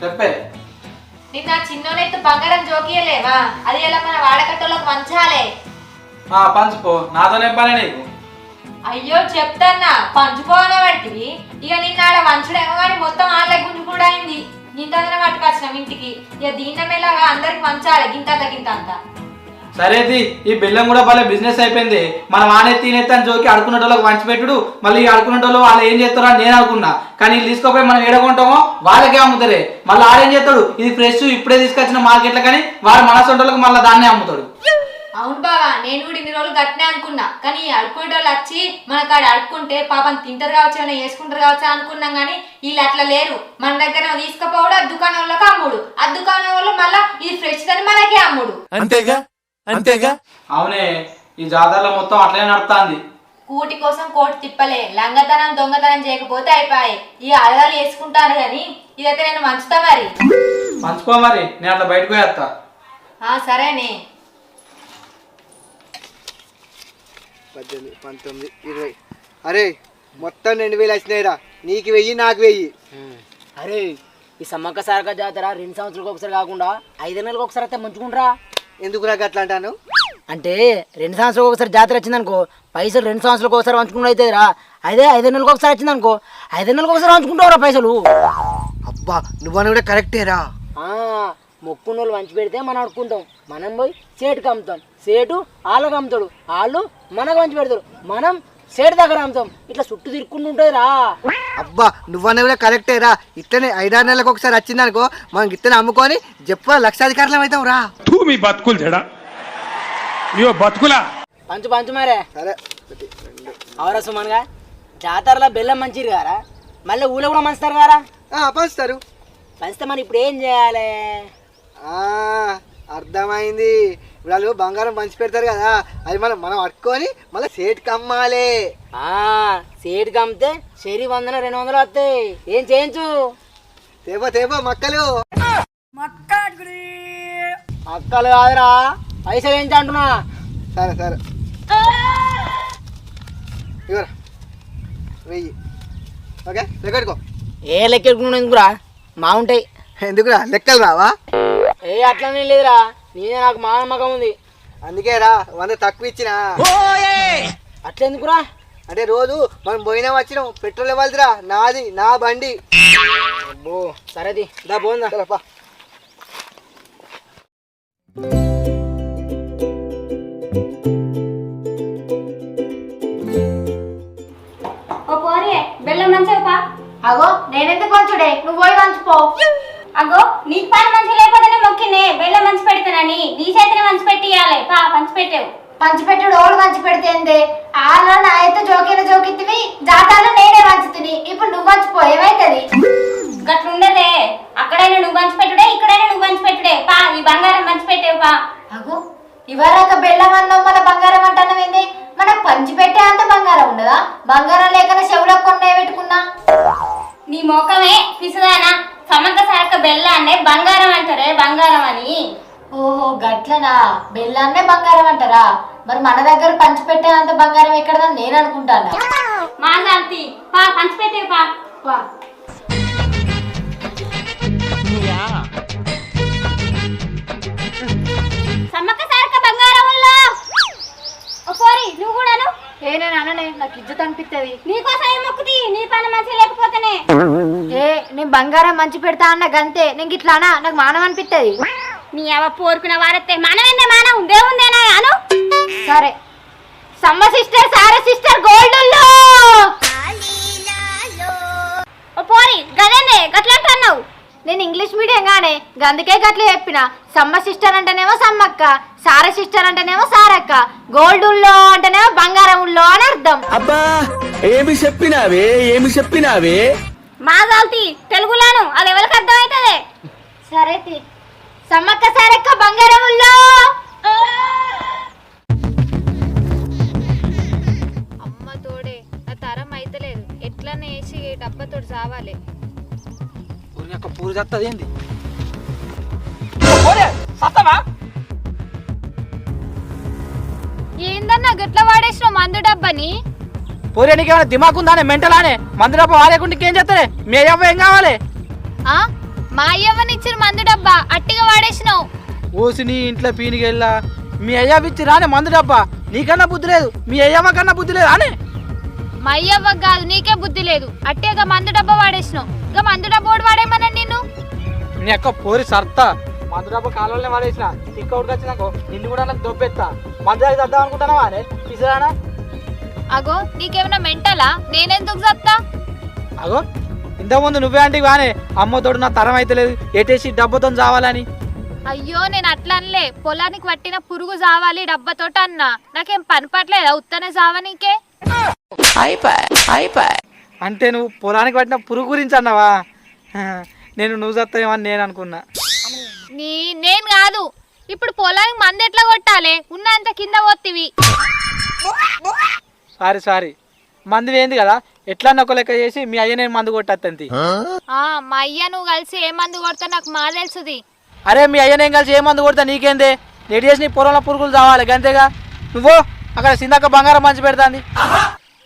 చెప్పే. నిన్న చిన్నోనెత్తు బంగారం జోకియలేవా? అది ఎలా మన వాడకట్టోళ్ళకి వంచాలే. పంచుకో, నాతోనే పని నీకు. అయ్యో చెప్తాన్నా, పంచుకోవనే పట్టివి. ఇక నిన్న ఆడ వంచడేమో కానీ మొత్తం ఆడలే గుంజు కూడా అయింది. గింతంతనే పట్టుకొచ్చినాం ఇంటికి. ఇక దీన్నమేలాగా అందరికి వంచాలి గింత అంతా. సరేది, ఈ బెల్లం కూడా భలే బిజినెస్ అయిపోయింది. మనం ఆనెత్తి అని జోకి అడుకునేటోళ్ళకి పంచిపెట్టుడు, మళ్ళీ అడుకునేటోళ్ళు వాళ్ళు ఏం చేస్తారో అని నేను అనుకున్నా. కానీ వీళ్ళు తీసుకోపోయి మనం ఏడకుంటామో వాళ్ళకే అమ్ముతారే. మళ్ళీ ఆడేం చేస్తాడు, ఇది ఫ్రెష్ ఇప్పుడే తీసుకొచ్చిన మార్కెట్లో, కానీ వాడు మనసొంటోళ్ళకి మళ్ళీ దాన్నే అమ్ముతాడు. అవును బావా, నేను కూడా ఇన్ని రోజులు గట్టినే అనుకున్నా. కానీ అడుకునేటోళ్ళు వచ్చి మన కాడ అడుక్కుంటే పాపం తింటారు కావచ్చు, ఏమైనా వేసుకుంటారు కావచ్చు అనుకున్నాం. కానీ వీళ్ళు అట్లా లేరు. మన దగ్గర తీసుకుపోవడం ఆ దుకాణం వాళ్ళకి అమ్ముడు, ఆ దుకాణం వాళ్ళు మళ్ళీ ఇది ఫ్రెష్ అని మనకే అమ్ముడు. అంతేగా. అవునే, ఈ జాతరలో మొత్తం అట్లనే నడుస్తుంది. కూటి కోసం కోటి తిప్పలే. లంగతనం దొంగతనం చేయకపోతే అయిపోయి. ఈ అలగాలు వేసుకుంటారు కానీ ఇదైతే నేను మంచుతా మరి. మంచుకో మరి, నేను అట్లా బయటకు వేస్తా. సరేనే. 18, 19, 20. అరే మొత్తం 2000 వచ్చినాయిరా. నీకు 1000 నాకు 1000. అరే ఈ సమ్మక్క సారక జాతర 2 సంవత్సరాలకు ఒకసారి కాకుండా 5 నెలలకు ఒకసారి అయితే మంచుకుంటారా? ఎందుకు నాకు అట్లా అంటాను అంటే 2 సంవత్సరాలకు ఒకసారి జాతర వచ్చిందనుకో, పైసలు 2 సంవత్సరాలకు ఒకసారి పంచుకుంటూ అవుతుందిరా. అదే 5 నెలలకు ఒకసారి వచ్చిందనుకో, 5 నెలలకు ఒకసారి పంచుకుంటావురా పైసలు. అబ్బా నువ్వని కూడా కరెక్టేరా. మొక్కున్నోళ్ళు పంచి పెడితే మనం అడుక్కుంటాం. మనం పోయి సేటుకి అమ్ముతాం, సేటు వాళ్ళకి అమ్ముతాడు, వాళ్ళు మనకు పంచి పెడతారు, మనం సేటు దగ్గర అమ్ముతాం. ఇట్లా చుట్టూ తిరుక్కుంటుంటుందిరా. అబ్బా నువ్వని కూడా కరెక్టేరా. ఇట్లనే 5-6 నెలలకు ఒకసారి వచ్చిందనుకో, మనం ఇట్లనే అమ్ముకొని చెప్ప లక్షాధికారులం అవుతాం రా. మీ బతుకులు చెడా బతుకులా పంచు మరే. సరే అవరా సుమన్గా, జాతరలో బెల్లం మంచిది కారా, మళ్ళీ ఊళ్ళో కూడా మంచుతారు కారా? పంచుతారు. పంచితే మనం ఇప్పుడు ఏం చేయాలి? అర్థమైంది. వాళ్ళు బంగారం పంచి పెడతారు కదా, అది మనం అట్టుకొని మళ్ళీ సేటుకి అమ్మాలి. సేటుకి అమ్మితే శరీ 100 200 వస్తాయి. ఏం చేయించు? తేపో మక్కలు. మక్కలు కాదురా, పైసలు ఏంటి అంటున్నా. సరే ఇవరా 1000. ఓకే లెక్కెట్టుకో. ఏ లెక్కెట్టుకున్నాను ఎందుకురా? మా ఉంటాయి. ఎందుకురా లెక్కలు రావా? అట్లనే లేదురా, నేనే నాకు మా నమ్మకం ఉంది. అందుకే రా 100 తక్కువ ఇచ్చిన. అట్లా ఎందుకురా? అంటే రోజు మనం పోయినా వచ్చినాం, పెట్రోల్ ఇవ్వాలిరా. నాది నా బండి. అబ్బో సరేది దా పోందా. సరేపా. బెల్లం మంచిగా. అగో నేనెందుకు పంచుడే, నువ్వు పోయి పంచుపో. అగో నీకు పని మంచి లేకపోతేనే మొక్కినే బెల్లం మంచి పెడతానని. నీ చేతిని మంచి పెట్టియాలి. పంచి పెట్టావు. పంచిపెట్టుడు ఓళ్ళు మంచి పెడితే ఆలో నా అయితే జోకిత్తివి, జాతరలో నేనే పంచుతుంది. ఇప్పుడు నువ్వు పంచిపో, ఏమైతుంది? గట్లుండదే. అక్కడైనా నువ్వు పంచి పెట్టుడే, ఇక్కడైనా నువ్వు పంచి పెట్టుడే. ఈ బంగారం పంచి పెట్టేవు. అగో ఇవరాక బెల్లం అన్నావు, మన బంగారం అంటున్నావేంది? మనకు పంచి పెట్టే అంత బంగారం ఉండదా? బంగారం లేకనే చెవులో కొన్నే పెట్టుకున్నా. నీ మోకమే పిసుదానా. సమ్మక్క సారక్క బెల్లాన్నే బంగారం అంటారే, బంగారం అని. ఓహో గట్లనా, బెల్లాన్నే బంగారం అంటారా? మరి మన దగ్గర పంచి పెట్టే అంత బంగారం ఎక్కడదని నేను అనుకుంటాను. మా శాంతి పంచి పెట్టే సమ్మక్క సారక్క బంగారం నువ్వు కూడాను. నేను అననే, నాకు ఇజ్జత్ అనిపిస్తుంది. నీకోసం ఏం మొక్కుతి, నీ పని మంచి లేకపోతేనే. నేను బంగారం మంచి పెడతా అన్న గంతే. నేను ఇట్లా అనా, నాకు మానవం అనిపిస్తుంది. నీ అవ పోరుకున్న వారతే మానవేందే, మానవం దేవుందేనా అను. సరే సమ్మ సిస్టర్, సారా సిస్టర్, గోల్డ్ పోరి గదేందే గట్లా అంటున్నావు? నేను ఇంగ్లీష్ మీడియం గానే, అందుకే గట్ల చెప్పిన. సమ్మ సిస్టర్ అంటేనేమో సమ్మక్క, సారా సిస్టర్ అంటేనేమో సారక్క, గోల్డ్ ఉల్లో అంటేనేమో బంగారం ఉల్లో అని అర్థం. అబ్బా ఏమి చెప్పినావే మా జాల్తి తెలుగులోను, అది ఎవరికి అర్థం అవుతుంది? సరే సమ్మక్క సారక్క బంగారం ఉల్లో. అమ్మ తోడే, నా తరం అయితలేదు. ఎట్లనే వేసి డబ్బతోటి చావాలి. పూరి చేస్తుంది ఏంది? ఏందన్నా గట్ల వాడేసిన మందు డబ్బని? పూరే నీకేమైనా దిమాకుందానే, మెంటలానే? మందు డబ్బు వాడేకుండా ఇంకేం చేస్తారే? మీ అవ్వ ఏం కావాలి? మా అయ్యవ్వనిచ్చిన మందు డబ్బా అట్టిగా వాడేసినావు. ఓసి నీ ఇంట్లో పీనికెళ్ళా మీ అయ్యా ఇచ్చి రానే మందు డబ్బా, నీకన్నా బుద్ధి లేదు, మీ అయ్యమ్మ కన్నా బుద్ధి లేదు అనే. మా అయ్యవ్వకు కాదు నీకే బుద్ధి లేదు, అట్టేగా మందు డబ్బా వాడేసినావు. ఇక మందు డబ్బా కూడా వాడేమన్నా నిన్ను. నీ అక్క పోరి సర్తా మందు డబ్బా కాలంలో వాడేసిన తిక్కవుడికి వచ్చినాకో నిన్ను కూడా నాకు దొబ్బెత్తా. మందు అది తద్దాం అనుకుంటున్నావా అనే పిసిరానా? అగో నీకేమన్నా మెంటలా? నేనెందుకు చత్తా? అగో ఇంతకుముందు నువ్వే అంటే వానే అమ్మతోడు నా తరం అయితే లేదు ఎటేసి డబ్బతో చావాలని. అయ్యో నేను అట్లా అనలే, పొలానికి పట్టిన పురుగు చావాలి డబ్బతోట అన్నా. నాకేం పని పట్లేదా ఉత్తనే చావనీకే? అంటే నువ్వు పొలానికి పట్టిన పురుగు గురించి అన్నావా? నువ్వు చస్తావేమని నేను అనుకున్నా. నేను కాదు, ఇప్పుడు పొలానికి మందు ఎట్లా కొట్టాలి? ఉన్నంత కింద పోతివి. సారీ మందు ఏంది కదా ఎట్లా ఒక లెక్క చేసి మీ అయ్య నేను మందు కొట్టేస్తంతి. మా అయ్య నువ్వు కలిసి ఏ మందు కొడతా నాకు మా తెలుసుది. అరే మీ అయ్య నేను కలిసి ఏ మందు కొడతా నీకేందే? నెడి చేసి నీ పొలంలో పురుగులు చావాలి గంతేగా. నువ్వు అక్కడ సిందక్క బంగారం పంచి పెడతాంది.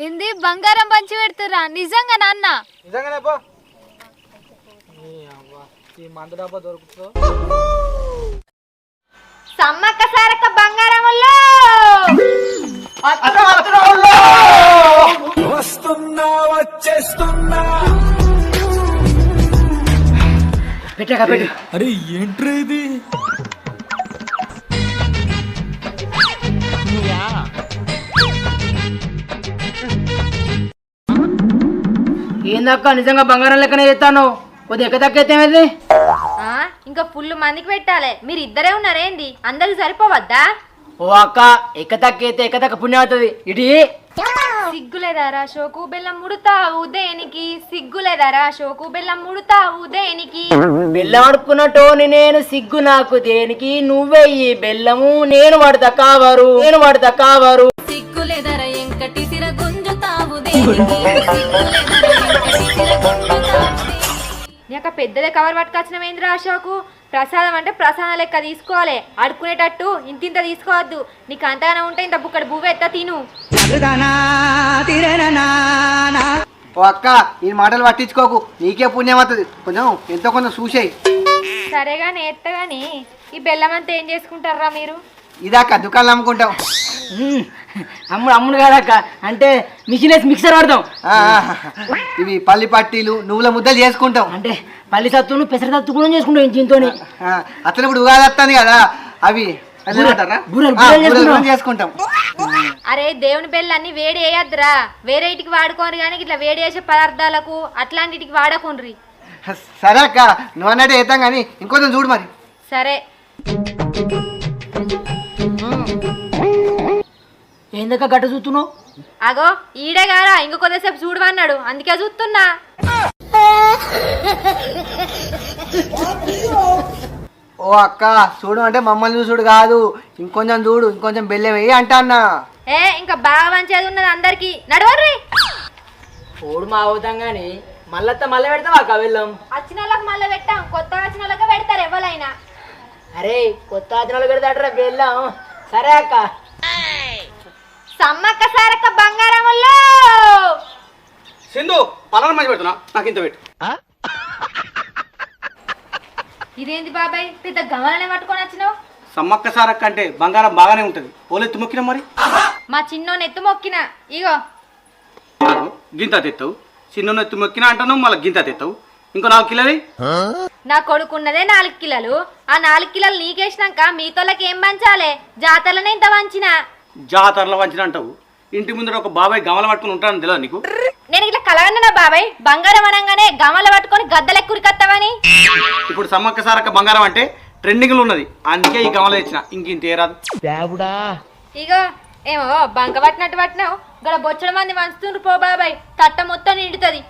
ఏంది బంగారం పంచి పెడుతురా? నిజంగా నాన్న? నిజంగానే పో. ఈ మందు డబ్బా దొరుకుతుందో. సమ్మక్క సారక్క బంగారముల్లో వస్తున్నా వచ్చేస్తున్నా. పెట్టాక పెట్టు. అరే ఏంట్రా ఇది? ఏందక్క నిజంగా బంగారం లెక్కనే చేస్తాను? కొద్దిగా ఎక్క తక్కువ అయితే ఇంకా ఫుల్ మందికి పెట్టాలి. మీరు ఇద్దరే ఉన్నారేంది? అందరికి సరిపోవద్దా? ఓ అక్క ఎక్క తక్కువ అయితే ఎక్క తక్కువ పుణ్యం అవుతుంది. ఇటు సిగ్గులేదారా షోకు బెల్లం ముడుతావు దేనికి? సిగ్గులేదారా షోకు బెల్లం ముడుతావు దేనికి? బెల్లం అడుక్కున్నటోని నేను, సిగ్గు నాకు దేనికి? నువ్వెయ్యి బెల్లము నేను పడతా కావరు. సిగ్గులేదర ఎంకటి సిర గుంజుతావు దేనికి? నీక పెద్దదే కవర్ పట్టుకొచ్చిన ఏంద్రా అశోకు? ప్రసాదం అంటే ప్రసాదం లెక్క తీసుకోవాలి, అడుక్కునేటట్టు ఇంతింత తీసుకోవద్దు. నీకు అంతగానే ఉంటే ఇంత బుక్కడి బువ్వ ఎత్త తిను. ఓ అక్క ఈ మాటలు పట్టించుకోకు, నీకే పుణ్యం అవుతుంది. కొంచెం ఎంతో కొంచెం చూసేయి. సరేగాని ఎత్తగాని ఈ బెల్లం అంతా ఏం చేసుకుంటారా మీరు? ఇదాక దుకాణాలు అమ్ముకుంటాం. అమ్ముడు కాదక్క, అంటే మిషన్ వేసి మిక్సర్ వాడతాం. ఇవి పల్లి పట్టీలు నువ్వుల ముద్దలు చేసుకుంటాం. అంటే పల్లి సత్తును పెసర సత్తు కూడా చేసుకుంటాం దీంతో. అతను ఇప్పుడు ఉగాది వస్తుంది కదా, అవి చేసుకుంటాం. అరే దేవుని బెల్లాన్ని వేడి వేయద్దురా, వేరే ఇటుకి వాడుకోరు కానీ ఇట్లా వేడి చేసే పదార్థాలకు అట్లాంటికి వాడకుండ్రి. సరే అక్క నువ్వు అన్నట్టు వేద్దాం కానీ ఇంకొంచెం చూడు మరి. సరే ఏందక్క గట్ట చూస్తున్నావు? అగో ఈడే గారా ఇంకో కొద్దిసేపు చూడమన్నాడు, అందుకే చూస్తున్నా. ఓ అక్క చూడు అంటే మమ్మల్ని చూసుడు కాదు, ఇంకొంచెం చూడు, ఇంకొంచెం బెల్లం వేయి అంటా అన్న. ఇంకా బాగా మంచిది ఉన్నది అందరికి, నడవర్రి. ఓడు మా అవుతాం గాని మళ్ళీ పెడతావా అక్క వెళ్ళాం? వచ్చిన వాళ్ళకి మళ్ళీ పెట్టాం, కొత్త వచ్చిన వాళ్ళకి పెడతారు ఎవరైనా. అరే కొత్త ఆచరణలు పెడతాడరా వెళ్ళాం. సరే అక్క. సమ్మక్క సారక్క బంగారముల్లో సింధు పలానా మంచి పెడుతున్నా, నాకు ఇంత పెట్టు. ఇదేంది బాబాయ్ పెద్ద గమలనే పట్టుకొని వచ్చినావు? సమ్మక్క సారక్క అంటే బంగారం బాగానే ఉంటుంది, ఓలెత్తు మొక్కినా మరి. మా చిన్నోని ఎత్తు మొక్కిన, ఇగో గింత తెస్తావు. చిన్న ఎత్తు మొక్కినా అంటాను మళ్ళీ గింత తెస్తావు. ఇంకో 4 కిలోలు. నా కొడుకున్నదే 4 కిలోలు. ఆ 4 కిలోలు నీకేసినాక మీతోళ్ళకి ఏం పంచాలే? జాతరలోనే ఇంత వంచిన. జాతరలో వంచిన అంటావు, ఇంటి ముందర ఒక బాబాయ్ గమల పట్టుకుని ఉంటాను తెలియదు నీకు? నేను ఇట్లా కలగన్నా బాబాయ్, బంగారం అనగానే గమల పట్టుకొని గద్దలెక్కురికత్తావని. ఇప్పుడు సమ్మక్క సారక్క బంగారం అంటే ట్రెండింగ్ లో ఉన్నది, అందుకే ఈ గమల ఇచ్చిన. ఇంకేరాదు. ఇగో ఏమో బంక పట్టినట్టు పట్టినావు, గడ బొచ్చడ మంది వంచుతుండ్రు పో బాబాయ్, తట్ట మొత్తం నిండుతుంది.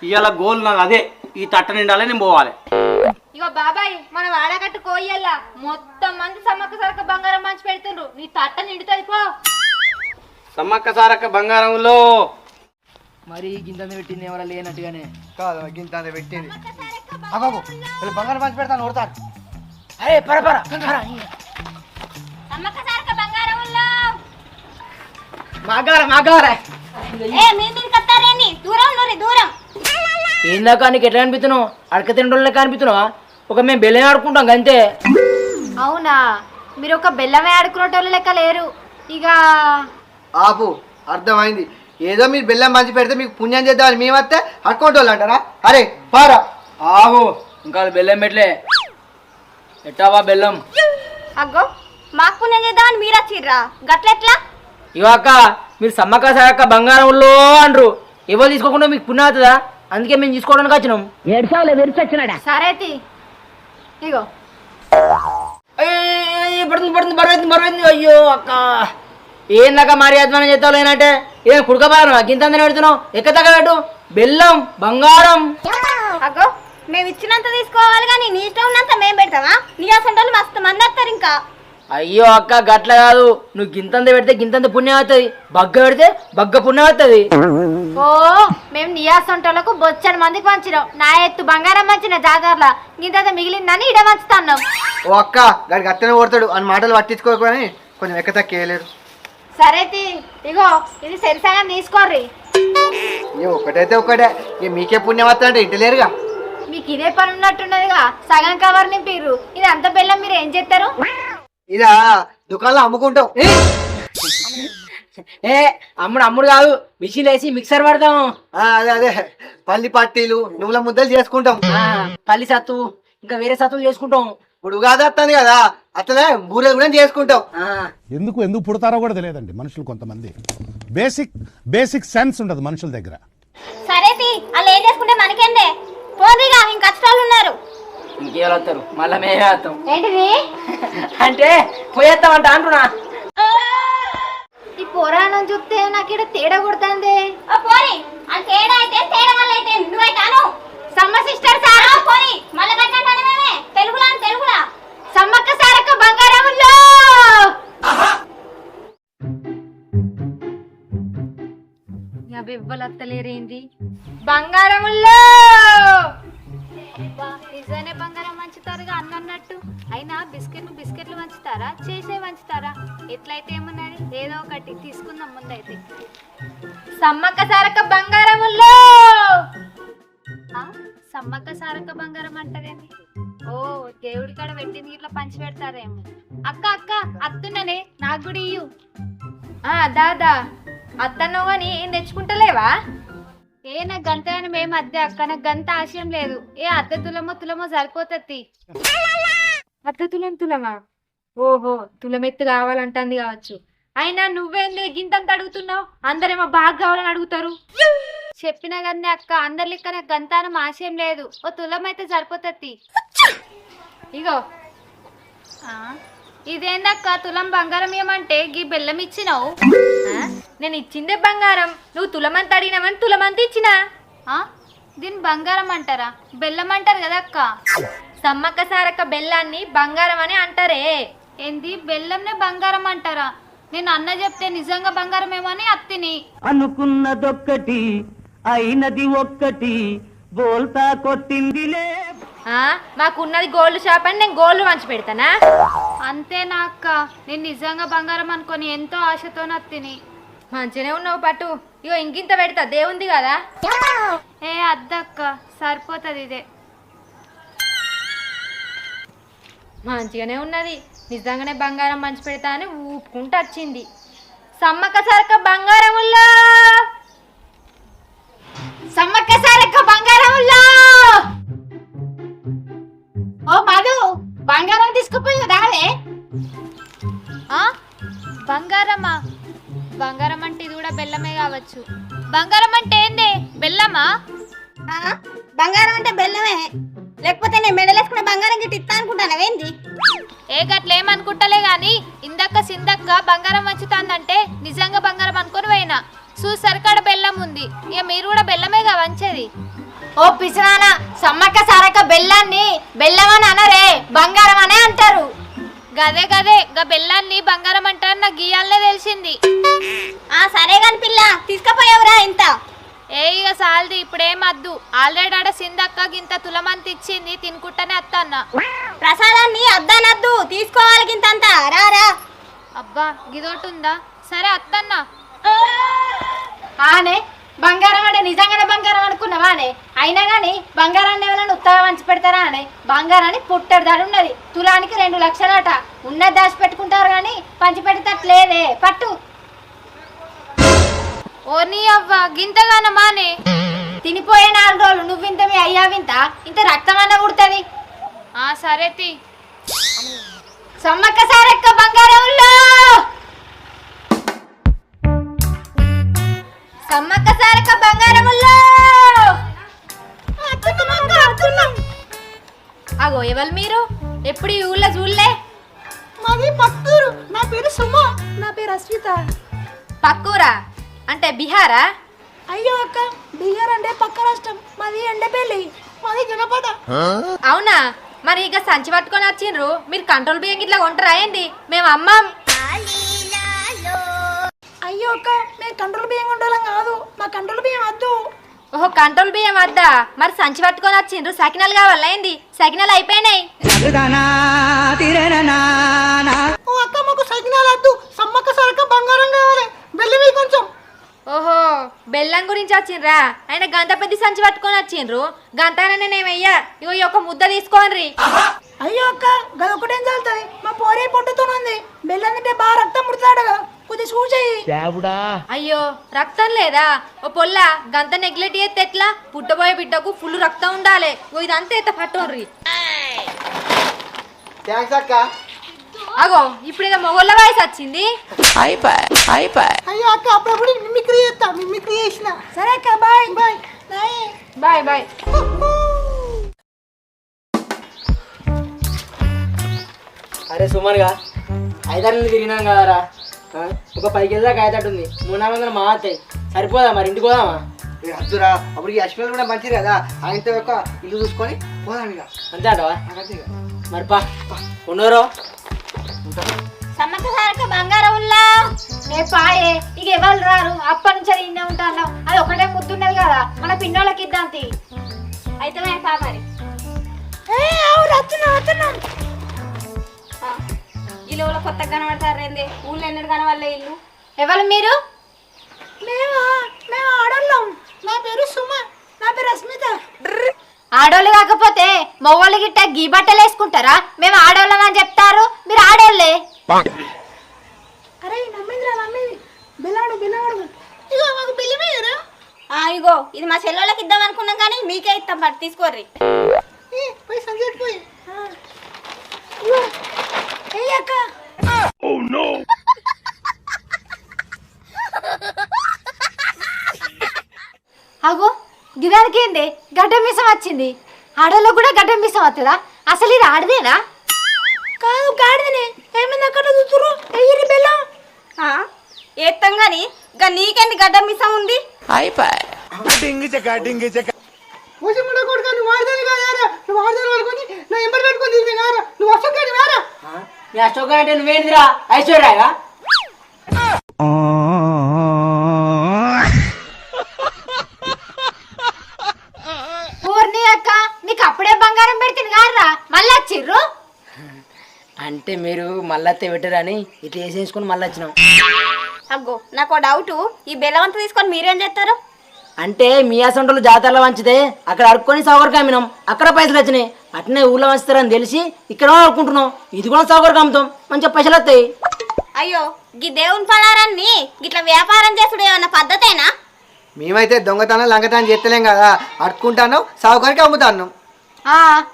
ఇవాళ గోల్ నాది అదే, ఈ తట్ట నిండాలి, నేను పోవాలి. ఇగో బాబాయ్ మన వాడకట్టు కోయల్లా మొత్తం మంది సమ్మక్క సారక్క బంగారం పంచి పెడుతుండ్రు, నీ తట్ట నిండుతుంది పో. సమ్మక్క సారక్క బంగారంలో మరి గింత పెట్టింది ఎవరా లేనట్టుగానే కాదు గింత పెట్టింది. అగోగు బంగారం పంచి పెడతాను కొడతారు. అరే పరపర సమ్మక్క సారక్క బంగారముల్లో మాగారా ఏ మీ కత్తారేని దూరం నూరి దూరం. ఏందాక నీకు ఎట్లా అనిపిస్తున్నావు? అడక తింటోళ్ళకి అనిపిస్తున్నావా? ఒక మేము బెల్లం ఆడుకుంటాం అంతే. అవునా, మీరు ఒక బెల్లమే ఆడుకునేటోళ్ళు లెక్క లేరు. ఇక ఆపు, అర్థమైంది. ఏదో మీరు బెల్లం మంచి పెడితే మీకు పుణ్యం చేద్దామని మేము వస్తే అడుకోవటోళ్ళు అంటారా? అరే పారా. ఆహో, ఇంకా బెల్లం పెట్టలే. ఎట్టావా బెల్లం? అగ్గో, మాకు పుణ్యం చేద్దామని మీరు వచ్చిర్రా, గట్లెట్లా? ఇవాక మీరు సమ్మక్క సారక్క బంగారంలో అంటారు. ఎవరు తీసుకోకుండా మీకు పుణ్యం అవుతుందా? అందుకే మేము తీసుకోవడానికి వచ్చినాం. సరే తీ. ఇగో పడుతుంది. అయ్యో అక్క, ఏందాక మరి అధ్వానం చేస్తావు లేనంటే ఏ కుడకబాలను గింత పెడుతున్నావు? ఎక్క తగ్గట్టు బెల్లం బంగారం. అగ్గో, మేము ఇచ్చినంత తీసుకోవాలి కానీ నీ ఇష్టం ఉన్నంత మేము పెడతామా? నీ అసంటోళ్ళు మస్తు మంది వస్తారు ఇంకా. అయ్యో అక్క, గట్ల కాదు. నువ్వు గింతంత పెడితే గింతంత పుణ్యం అవుతుంది, బగ్గ పెడితే బగ్గ పుణ్యం అవుతుంది. ఓ, మేము నియాసంటోళ్ళకు బొచ్చని మందికి పంచినాం. నా ఎత్తు బంగారం మంచిన జాతరలా ఇంత మిగిలిందని ఇడ పంచుతాన్నాం. ఓ అక్క, గాడికి అత్తనే కొడతాడు అని మాటలు పట్టించుకోకపోయి కొంచెం ఎక్క తక్కువేయలేరు. సరే తీ. ఇగో ఇది సరిసగం తీసుకోర్రి. ఇక ఒకటైతే ఒకటే, ఇక మీకే పుణ్యం వస్తుందంటే ఇంటలేరుగా. మీకు ఇదే పని ఉన్నట్టున్నదిగా, సగం కవర్ నింపిర్రు. ఇది అంత బెల్లం మీరు ఏం చేస్తారు? ఇదా దుకాణంలో అమ్ముకుంటాం. ఏ అమ్ముడు కాదు, మిషన్ వేసి మిక్సర్ పడతాం. అదే అదే పల్లి పట్టీలు నువ్వుల ముద్దలు చేసుకుంటాం. పల్లి సత్తు ఇంకా వేరే సత్తులు చేసుకుంటాం. ఇప్పుడు ఉగాది వస్తుంది కదా, అట్లనే బూరెలు కూడా చేసుకుంటాం. ఎందుకు పుడతారో కూడా తెలియదండి మనుషులు. కొంతమంది బేసిక్ సెన్స్ ఉండదు మనుషుల దగ్గర. సరే తీ, వాళ్ళు ఏం చేసుకుంటే మనకేందే? పోదిగా ఇంకా కష్టాలు ఉన్నారు. ఇంకేళ్ళు వస్తారు, మళ్ళా మేమే వస్తాం. ఏంటిది అంటే పోయేస్తామంట అంటున్నా. ఈ పురాణం చూస్తే నాకు ఇక్కడ తేడా కొడుతుంది. పోని ఆ తేడా అయితే తేడా వల్ల అయితే నువ్వైతాను సమ్మ సిస్టర్ సార్. పోని మళ్ళీ కట్టంటానే తెలుగులా సమ్మక్క సారక్క బంగారముల్లో. ఇవ్వలత్తలేరేంది బంగారముల్లో? నిజానే బంగారం మంచుతారుగా అన్నట్టు. అయినా బిస్కెట్లు మంచుతారా, చేసే మంచుతారా? ఎట్లయితే ఏమన్నది, ఏదో ఒకటి తీసుకుందాం ముందైతే. సమ్మక్క సారక్క బంగారముల్లో. సమ్మక్క సారక్క బంగారం అంటారేంటి? ఓ, దేవుడి కాడ పెట్టింది ఇట్లా పంచి పెడతారేమో. అక్క అత్తున్ననే, నాకు కూడా ఇయ్యు. దాదా అత్తన్నో అని ఏం తెచ్చుకుంటలేవా? నాకు గంత అని మేము అద్దె అక్క, నాకు గంత ఆశయం లేదు. అద్దె తులమో సరిపోతుంది. అత్త తులమా? ఓహో, తులమెత్తు కావాలంటుంది కావచ్చు. అయినా నువ్వేంది గింతంత అడుగుతున్నావు? అందరేమో బాగా కావాలని అడుగుతారు. చెప్పినా కానీ అక్క, అందరి లెక్క నాకు గంతానం ఆశయం లేదు. ఓ తులం అయితే సరిపోతుంది. ఇగో ఇదేందక్క, తులం బంగారం ఏమంటే గీ బెల్లం ఇచ్చినావు? నేను ఇచ్చిందే బంగారం, నువ్వు తులమంత అడిగినామని తులమంత ఇచ్చినా. దీన్ని బంగారం అంటారా? బెల్లం అంటారు కదా అక్క. సమ్మక్క సారక్క బెల్లాన్ని బంగారం అని అంటారే. ఏంది, బెల్లంనే బంగారం అంటారా? నేను అన్న చెప్తే నిజంగా బంగారం ఏమని అత్తిని. అనుకున్నదొక్కటి అయినది ఒక్కటి, బోల్తా కొట్టిందిలే. మాకున్నది గోల్డ్ షాప్ అని నేను గోల్డ్ మంచి పెడతానా? అంతేనా అక్క? నేను నిజంగా బంగారం అనుకొని ఎంతో ఆశతో నత్తిని. మంచిగానే ఉన్నావు పట్టు. ఇగో ఇంకింత పెడతా, దేవుంది కదా. అద్దక్క, సరిపోతుంది ఇదే. మంచిగానే ఉన్నది, నిజంగానే బంగారం మంచి పెడతా అని ఊపుకుంటూ వచ్చింది. సమ్మక్క సారక్క బంగారముల్లో, సమ్మక్క సారక్క బంగారముల్లో. ఓ మధు, బంగారం తీసుకుపోయి రాలే. బంగారమా? బంగారం అంటే ఇది కూడా బెల్లమే కావచ్చు. బంగారం అంటే ఏంది, బెల్లమా? బంగారం అంటే బెల్లమే, లేకపోతే నేను మెడలేసుకున్న బంగారం గిట్ట ఇస్తా అనుకుంటానవేంది? గట్లేమనుకుంటలే గాని ఇందక్క సిందక్క బంగారం వంచుతాందంటే నిజంగా బంగారం అనుకుని పోయినా. సరికాడ బెల్లం ఉంది, ఇక మీరు కూడా బెల్లమేగా వంచేది. ఓ పిసనానా, సమ్మక్క సారక్క బెల్లాన్ని బెల్లం అని అనరే, బంగారం అనే అంటారు. గదే గా బెల్లాన్ని బంగారం అంటారు, నాకు గీయాలనే తెలిసింది. సరే కాని పిల్ల, తీసుకుపోయావురా ఇంత. ఇక సాల్ది, ఇప్పుడేం అద్దు. ఆల్రెడీ ఆడ సిందక్క గింత తులమంత ఇచ్చింది, తినుకుంటానే అత్తన్న. ప్రసాదాన్ని అద్దనద్దు, తీసుకోవాలి గింతంత. రారా. అబ్బా, గిదోటుందా? సరే అత్తన్న. ఆనే బంగారం అంటే నిజంగానే బంగారం అనుకున్నావానే? అయినా కానీ బంగారాన్ని ఎవరైనా ఉత్తగా పంచి పెడతారా అనే? బంగారాన్ని పుట్టడి దాడి ఉన్నది, తులానికి 2 లక్షలట. ఉన్నది దాచి పెట్టుకుంటారు కానీ పంచి పెడతట్లేదే. పట్టు. ఓ నీ అవ్వ గింతగానమానే. తినిపోయే 4 రోజులు నువ్వింత మీ అయ్యా వింత, ఇంత రక్తమన్న కుడుతుంది. ఆ సరే తి. సమ్మక్క సారక్క బంగారంలో, సమ్మక్క సారక్క బంగారముల్లో. అగో ఎవరు మీరు? ఎప్పుడు ఈ ఊళ్ళో చూడలే? మాది పక్కూరు. నా పేరు సుమ. నా పేరు అశ్విత. పక్కూరా అంటే బిహారా? అయ్యో అక్క, బిహార్ అంటే పక్క రాష్ట్రం. మాది ఎండపల్లి. మాది జనపద. అవునా? మరి ఇక సంచి పట్టుకొని వచ్చిండ్రు, మీరు కంట్రోల్ బియ్యం ఇట్లా కొంటారా ఏంటి? మేము అమ్మాం. అయ్యో అక్క, మేము కంట్రోల్ బియ్యం కొంటాం కాదు. మా కంట్రోల్ బియ్యం వద్దు. ఓహో కంట్రోల్ బియ్యం వద్దా? మరి సంచి పట్టుకొని వచ్చిండ్రు, సకినాలు కావాలా ఏంది? సకినాలు అయిపోయినాయి. ఓ అక్క, మాకు సకినాలు వద్దు. సమ్మక్క సారక్క బంగారం కావాలి. బెల్లమి కొంచెం. ఓహో బెల్లం గురించి వచ్చిండ్రా? ఆయన గంత పెద్ద సంచి పట్టుకొని వచ్చిండ్రు. గంతనే నేనేమయ్యా, ఇగో ఈ ఒక ముద్ద తీసుకోండి. అయ్యో అక్క, గదొకటేం చల్లుతుంది. మా పోరే పొట్టుతోనుంది. బెల్లం తింటే బాగా రక్తం ముడతాడు. కొద్ది చూసేయి. అయ్యో రక్తం లేదా? ఓ పొల్ల గంత నెగ్లెక్ట్ చేస్తే ఎట్లా? పుట్టబోయే బిడ్డకు ఫుల్ రక్తం ఉండాలి. ఓ ఇదంతా ఎత్త పట్టుర్రి. థ్యాంక్స్ అక్క. అగో ఇప్పుడు ఇక మొగోళ్ళ వయసు వచ్చింది. అయ్యో అక్క, అప్పుడప్పుడు మిమిక్రీ చేస్తా. మిమిక్రీ చేసిన. సరే అక్క, బాయ్ బాయ్ బాయ్ బాయ్. అరే సుమన్గా 5 నెలలు తిరిగినాం కదరా. ఒక 10 కేజీల కాయతట్టుంది. 300 మా అత్తాయి. సరిపోదా? మరి ఇంటికి పోదామా? అద్దురా, అప్పుడు ఈ అశ్విన్ కూడా మంచిది కదా, ఆయనతో ఒక ఇల్లు చూసుకొని పోదాం ఇక. అంతే అంటవా? మరి పా ఉండరు. సమ్మక్క సారక్క బంగారంలా నే పాయే. ఇక ఎవరు రారు, అప్పటి నుంచి అది ఇన్నే ఉంటాను. అది ఒకటే ముద్దున్నది కదా, మన పిన్నోళ్ళకి ఇద్దాంతి. అయితే పా మరి. ఈ లోపల కొత్తగా కనబడతారేంది? ఊళ్ళో ఎన్నడు కనవాళ్ళే ఇల్లు. ఎవరు మీరు? మేము ఆడోళ్ళం. నా పేరు సుమ. నా పేరు అస్మిత. ఆడోళ్ళు కాకపోతే మొగోళ్ళు గిట్ట గీ బట్టలు వేసుకుంటారా? మేము ఆడోళ్ళం అని చెప్తారు, మీరు ఆడోళ్ళే. అరే నమ్మిందిరా, నమ్మింది. బిల్లాడు బిల్లాడు. ఇగో మాకు బిల్లిమేయరా. ఇగో ఇది మా చెల్లెళ్ళకి ఇద్దాం అనుకున్నాం కానీ మీకే ఇస్తాం. పట్టు తీసుకోర్రి. పోయి సంజయ్ పోయి. అక్క అగో గిదానికి ఏంది గడ్డ మీసం వచ్చింది? ఆడోళ్ళు కూడా గడ్డ మీసం వస్తుందా? అసలు ఇది ఆడదేనా? కాదు, గాడిదనే. ఏమైంది అక్కడ చూతురు? ఎయ్యి బెల్లం. ఏత్తం గాని నీకెందుకు గడ్డ మీసం ఉంది? పోషమ్మడ కొడుకు, నువ్వు వాడదాని కాదారా? నువ్వు వాడదాని వాళ్ళకొని నా ఎంబడి పెట్టుకొని తిరిగి కారా? నువ్వు అశోక్ గాని వారా? నీ అశోక్ గాని అంటే నువ్వేందిరా? ఐశ్వర్యగా? ఊర్ని అక్క, నీకు అప్పుడే బంగారం పెడితే కారా మళ్ళీ వచ్చిర్రు? అంటే మీరు మళ్ళీ పెట్టరని ఇట్లా వేసేసుకుని మళ్ళీ వచ్చినాం. అగ్గో నాకు డౌట్, ఈ బెల్లవంత తీసుకొని మీరేం చేస్తారు? అంటే మీ అసంటోళ్ళు జాతరలో వంచితే అక్కడ అడుక్కొని సౌకర్యం అమ్మినాం. అక్కడ పైసలు వచ్చినాయి. అట్నే ఊళ్ళో వంచుతారని తెలిసి ఇక్కడ అనుకుంటున్నాం. ఇది కూడా సౌకర్యం అమ్ముతాం, మంచిగా పైసలు వస్తాయి. అయ్యో గీ దేవుని పదారాన్ని గిట్లా వ్యాపారం చేసుడు ఏమన్నా పద్ధతేనా? మేమైతే దొంగతనం లంగతనం చేస్తలేం కదా, అడుక్కుంటాను సావుకారికి అమ్ముతాను.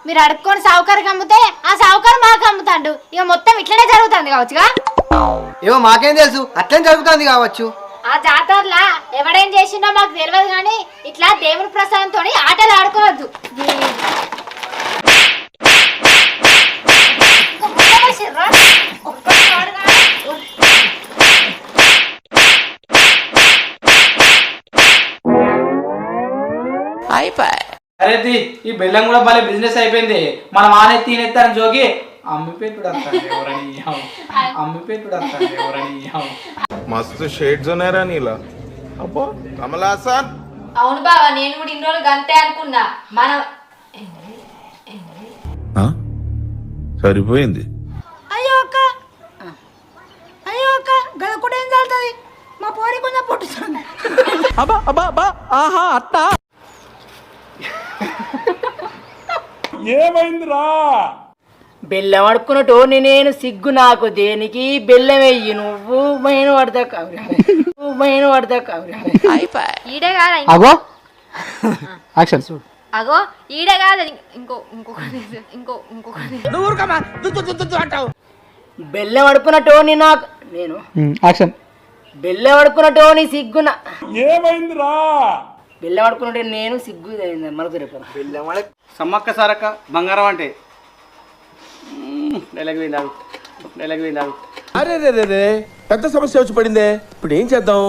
మీరు అడుక్కొని సావుకారికి అమ్ముతే ఆ సావుకారు మాకు అమ్ముతాడు. ఇక మొత్తం ఇట్లనే జరుగుతుంది కావచ్చుగా? ఏమో మాకేం తెలుసు, అట్లనే జరుగుతుంది కావచ్చు. ఆ జాతరలా ఎవడేం చేసిండో మాకు తెలియదు కానీ ఇట్లా దేవుని ప్రసాదంతో ఆటలు ఆడుకోవద్దు. అరే ఈ బెల్లం కూడా భలే బిజినెస్ అయిపోయింది. మనం ఆనెత్తి తినేస్తారని జోగి అమ్మిపెట్టుడు मस्त शेड्स ఉన్నాయి రా నీలా. అబ్బో కమల్ హాసన్. అవును బావా, నేను కూడా ఇన్ని రోజులు గంతే అనుకున్నా. మనం సరిపోయింది. అయ్యో అక్క, గద కూడా ఏం చల్లుతుంది. మా పోరి కొంచెం పొట్టుతుంది. ఏమైందిరా? బెల్లం అడుక్కున్నట్టు నేను సిగ్గు నాకు దేనికి బెల్లం వెయ్యి నువ్వు మైన పడతా మైన పడతా ఈడే కాదా అగో యాక్షన్ అగో ఈడే కాదు ఇంకొకటి బెల్లం అడుక్కున్నట్టు నాకు నేను యాక్షన్ బెల్లం అడుక్కున్నట్టు నీ సిగ్గున ఏమైందిరా? బెల్లం అడుక్కున్నట్టు నేను సిగ్గు మనకు రేపు బెల్లం అడగ సమ్మక్క సారక్క బంగారం అంటే నెలకి విందాగు అరే రే రే రే పెద్ద సమస్య వచ్చి పడిందే ఇప్పుడు ఏం చేద్దాం?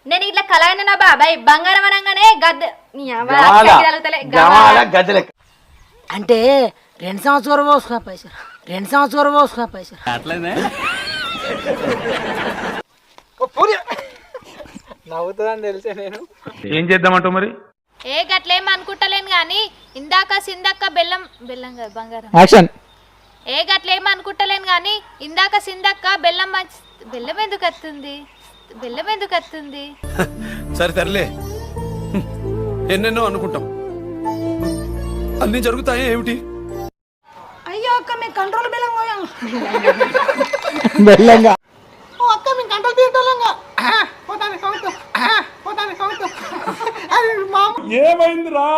నేను ఇట్లా కలైన నా బాబాయ్ బంగారం అనగానే గద్దె నీ అవ్వ తగులుతలే. గద్దెలెక్క అంటే 2 సంవత్సరాలు పోసుకో పైసలు 2 సంవత్సరాలు పోసుకో పైసలు అట్లనే నవ్వుతుందని తెలిసే నేను ఏం చేద్దామంటావు మరి? ఏ గట్లేం అనుకుంటలేను గాని ఇందాక సిందక్క బెల్లం కాదు బంగారం యాక్షన్ ఏ గట్లేం అనుకుంటలేను గాని ఇందాక సిందక్క బెల్లం ఎందుకు వస్తుంది సరే తరలే ఎన్నెన్నో అనుకుంటాం అన్ని జరుగుతాయి ఏమిటి? అయ్యో అక్క మీ కంట్రోల్ బెల్లం బెల్లంగా అక్క మీ కంట్రోల్ తీయటోళ్ళంగా ఏమైందిరా?